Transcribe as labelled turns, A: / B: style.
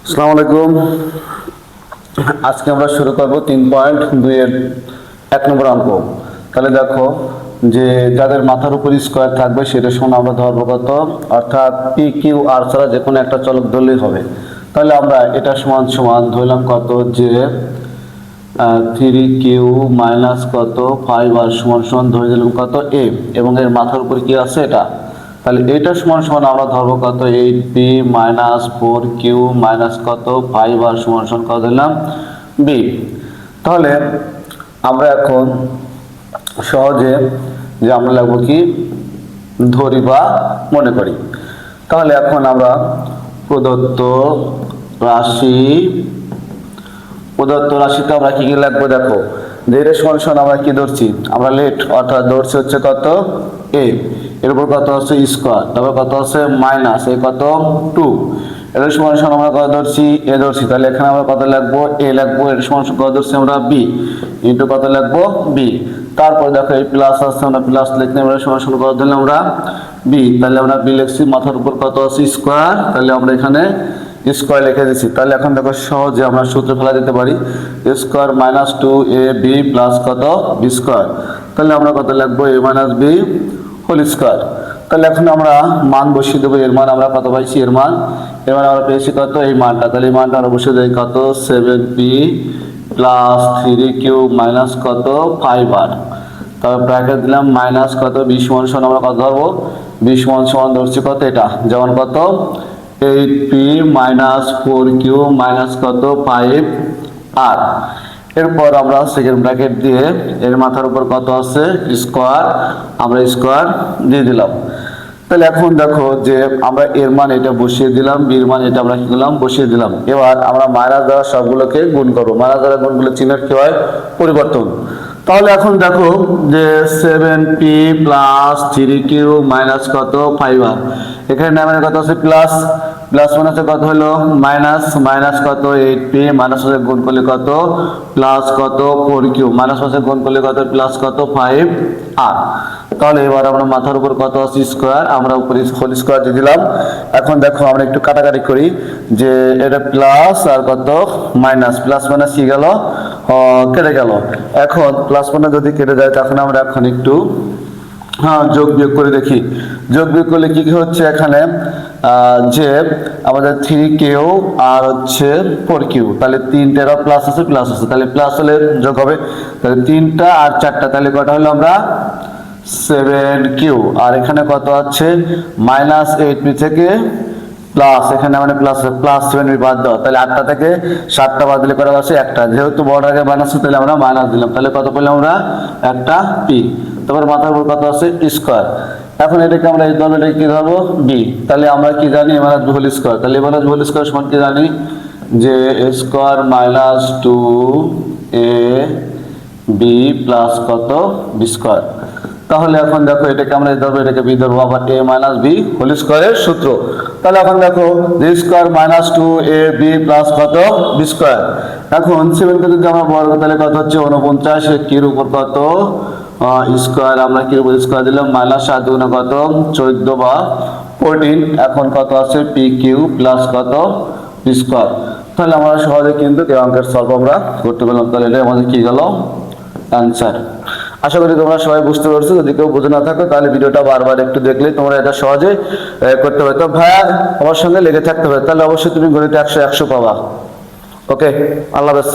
A: আসসালামু আলাইকুম। আজকে আমরা শুরু করব 3.2 এর 1 নম্বর অঙ্ক। তাহলে দেখো যে যাদের মাথার উপর স্কয়ার থাকবে সেটা সমান আমরা ধরবো কত, অর্থাৎ পি কিউ আর ছাড়া যে কোনো একটা চলক ধরলেই হবে। তাহলে আমরা এটা সমান সমান ধরলাম কত, যে 3q মাইনাস কত 5r সমান সমান ধরে দিলাম কত a, এবং এর মাথার উপর কি আছে এটা। তাহলে এটা সমান সমান আমরা ধরবো কত 8b মাইনাস 4q মাইনাস কত 5r সমান সমান কত দিলাম b। তাহলে আমরা এখন সহজে যে আমরা লিখবো কি ধরি বা মনে করি। তাহলে এখন আমরা প্রদত্ত রাশিতে আমরা কি কি লিখবো, দেখো যে এর সমান সমান আমরা কি ধরছি, আমরা লেট অর্থাৎ ধরছি হচ্ছে কত a, এর উপর কত আছে স্কয়ার, তারপর কত আছে মাইনাস এই কত 2, এর সমান সমান আমরা কত ধরছি a ধরছি। তাহলে এখানে আমরা কত লিখবো a লিখবো, এর সমান সমান কত ধরছি আমরা b ইনটু কত লিখবো b। তারপর দেখো এই প্লাস আছে, আমরা প্লাস লিখলে আমরা সমান সমান কত দিলাম আমরা b। তাহলে আমরা b লিখছি, মাথার উপর কত আছে স্কয়ার, তাহলে আমরা এখানে স্কয়ার লিখে দিচ্ছি। তাহলে এখন দেখো সহজে আমরা সূত্র ফেলা দিতে পারি, স্কয়ার মাইনাস 2ab প্লাস কত বি স্কয়ার। তাহলে আমরা কত লিখবো a minus b whole square. তাহলে এখন আমরা মান বসিয়ে দেবো, এর মান আমরা কত পাইছি, এর মান আমরা পেয়েছি কত এই মানটা। তাহলে এই মানটা আমরা বসিয়ে দেই কত 7p প্লাস 3q মাইনাস কত 5r, তারপর ব্র্যাকেট দিলাম মাইনাস কত b সমান সমান আমরা কত ধরবো, b সমান সমান ধরছি কত এটা, যেমন কত 8p মাইনাস 4q মাইনাস কত 5r। এরপর আমরা সেকেন্ড ব্র্যাকেট দিয়ে এর মাথার উপর কত আছে স্কয়ার, আমরা স্কয়ার দিয়ে দিলাম। তাহলে এখন দেখো যে আমরা এর মান এটা বসিয়ে দিলাম, বির মান এটা আমরা কি করলাম বসিয়ে দিলাম। এবার আমরা মাইনাস দ্বারা সবগুলোকে গুণ করবো, মাইনাস দ্বারা গুণগুলো চিহ্নের কি হয় পরিবর্তন। তাহলে এখন দেখো যে 7p প্লাস 3q মাইনাস কত 5r, এখানে নামের কত আছে প্লাস, প্লাস মানে হচ্ছে কত হলো মাইনাস, মাইনাস কত 8p মাইনাস হচ্ছে গুণ করলে কত প্লাস কত 4q মাইনাস হচ্ছে গুণ করলে কত প্লাস কত 5r। তাহলে এবার আমরা মাথার উপর কত আছে স্কয়ার, আমরা উপরে হোল স্কয়ার দিয়ে দিলাম। এখন দেখো আমরা একটু কাটাকাটি করি, যে এটা প্লাস আর কত মাইনাস, প্লাস মাইনাস কি গেল কেটে গেল। এখন প্লাস মানে যদি কেটে যায় তখন আমরা এখন একটু যোগ বিয়োগ করে দেখি। যোগ বিয়োগ করলে কি কি হচ্ছে এখানে, যে আমাদের 3q আর হচ্ছে 4q, তাহলে তিনটা প্লাস আছে প্লাস আছে, তাহলে প্লাস হলে যোগ হবে, তাহলে 3টা আর 4টা, তাহলে কটা হলো আমরা 7q। আর এখানে কত আছে মাইনাস 8p থেকে প্লাস, এখানে মানে প্লাস প্লাস 7p বাদ দাও, তাহলে 8টা থেকে 7টা বাদ দিলে কত আছে একটা, যেহেতু বড় আগে মাইনাস তাহলে আমরা মাইনাস দিলাম, তাহলে কত পেলাম আমরা একটা p। তারপর মাথার উপর কত আছে স্কয়ার। এখন এটাকে আমরা এই ধরবো, এটা কি ধরবো b। তাহলে আমরা কি জানি মাইনাস b হোল স্কয়ার, তাহলে মাইনাস b হোল স্কয়ার সমান কি জানি যে a square minus 2ab plus কত b স্কয়ার। তাহলে এখন দেখো এটাকে আমরা ধরবো, এটাকে বি ধরবো, আবার a মাইনাস b হোল স্কয়ারের সূত্র। তাহলে এখন দেখো b square minus 2ab plus কত বি স্কয়ার। এখন 7 কে যদি আমরা বর্গ তাহলে কত হচ্ছে 49, কির উপর কত স্কয়ার, আমরা কির উপর স্কয়ার দিলাম মাইনাস 7 দুগুণে কত 14 বা 14। এখন কত আছে পি কিউ প্লাস কত বি স্কয়ার। তাহলে আমরা সহজে কিন্তু এই অঙ্কের সলভ আমরা করতে পারলাম। তাহলে এটা আমাদের কি গেল অ্যান্সার। আশা করি তোমরা সবাই বুঝতে পারছো, যদি কেউ বুঝে না থাকো তাহলে ভিডিওটা বারবার একটু দেখলেই তোমরা এটা সহজে করতে পারো। তো ভাইয়া আমার সঙ্গে লেগে থাকতে হবে, তাহলে অবশ্যই তুমি গণিতে 100 পাবা। ওকে, আল্লাহ হাফেজ।